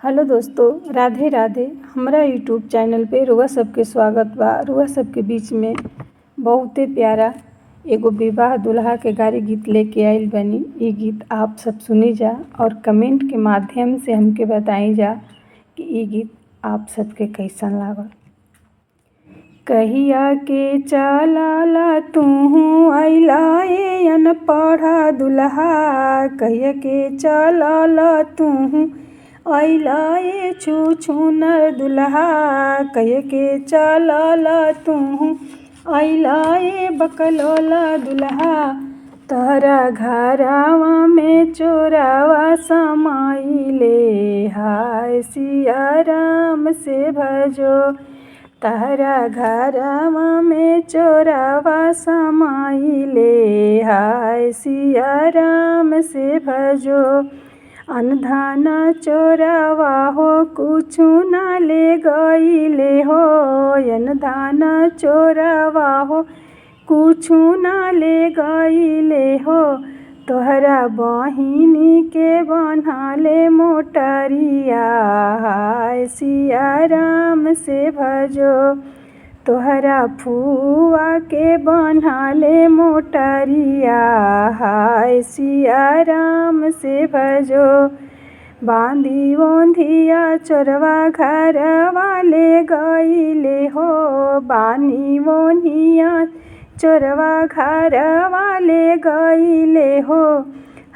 Hello दोस्तों, राधे राधे। हमरा YouTube channel पे रुआ सबके स्वागत बा। रुआ सबके बीच में बहुते प्यारा एगो विवाह दुल्हा के गारी गीत लेके आइल बनी। ये गीत आप सब सुनी जा और कमेंट के माध्यम से हमके बताई जा कि ये गीत आप सबके कैसन लागल। कहिया के चलाला तू आइला ए अनपढ़ा दुल्हा, कहिया के चलाला तू आइला ए छुछुनर दुल्हा, कहिया के चलाला तू आइला ए बकलोला दुल्हा। तहरा घरवा में चोरावा समाइले, हाय सिया राम से भजो। तहरा घरवा में चोरावा समाइले, हाय सिया राम से भजो। अनधन चोरावा हो कुछु ना ले गईले हो, अनधन चोरावा हो कुछु ना ले गईले हो। तोहरा बहिनी के बन्हाले मोटरिया, हाय सिया राम से भजो। तोहरा फुआ के बन्हाले मोटरिया, हाय सिया राम से भजो। बांधी ओंधिया चोरवा घरवा ले गईले हो, बानी ओंधिया चोरवा घरवा ले गईले हो।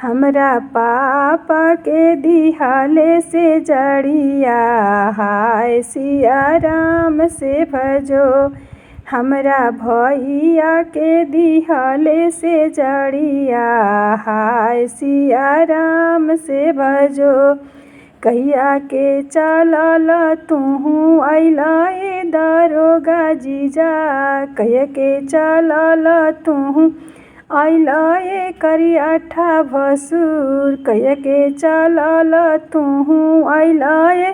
हमरा पापा के दिहाले से जड़िया, हाय सिया राम से भजो। हमरा भैया के दिहाले से जड़िया, हाय सिया राम से भजो। कहिया के चलाला तू आइला ए दरोगा जीजा, कहिया के चलाला तू आइला ए करियाठा भसुर, कहिया के चलाला तू आइला ए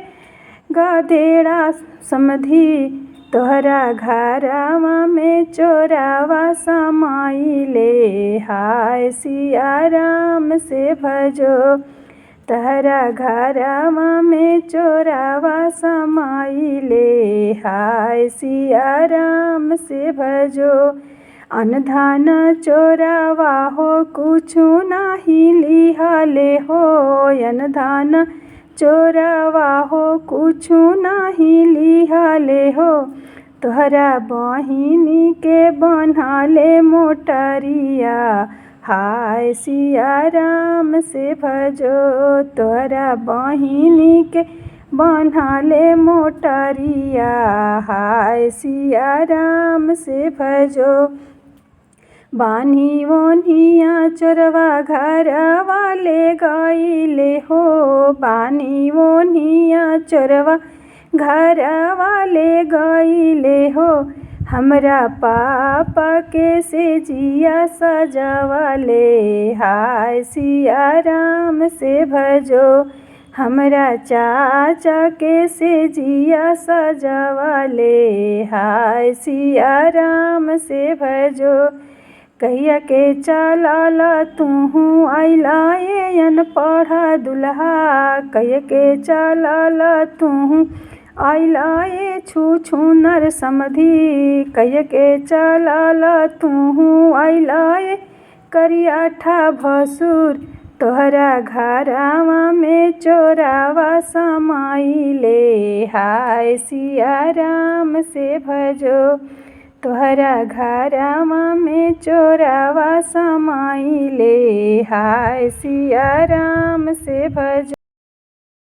गधेड़ा समधी। तोहरा घरवा में चोरावा समाइले, हाय सिया राम से भजो। तहरा घरवा में चोरावा समाइले, हाय सिया राम से भजो। अनधन चोरावा हो कुछु नाही लिहाले हो, अनधन चोरावा हो कुछु नाही लिहाले हो। तोहरा बहिनी के बन्हाले मोटरिया, हाय सिया राम से भजो। तोहरा बहिनी के बन्हाले मोटरिया, हाय सिया राम से भजो। बानी ओंधिया चोरवा घरवा ले गईले हो, बानी ओंधिया चोरवा घरवा ले गईले हो। हमरा पापा के से जिया सजावाले, हाय सिया राम से भजो। हमरा चाचा के से जिया सजावाले, हाय सिया राम से भजो। कहिया के चलाला तू आइला ए अनपढ़ा दुल्हा, कहिया के चलाला तू आइला ए छुछुनर समधी, कहिया के चलाला तू आइला ए करियाठा भसुर। तोहरा घरवा में चोरावा समाइले, हाय सिया राम से भजो। तोहरा घरवा में चोरावा समाइले, हाय सिया राम से भजो।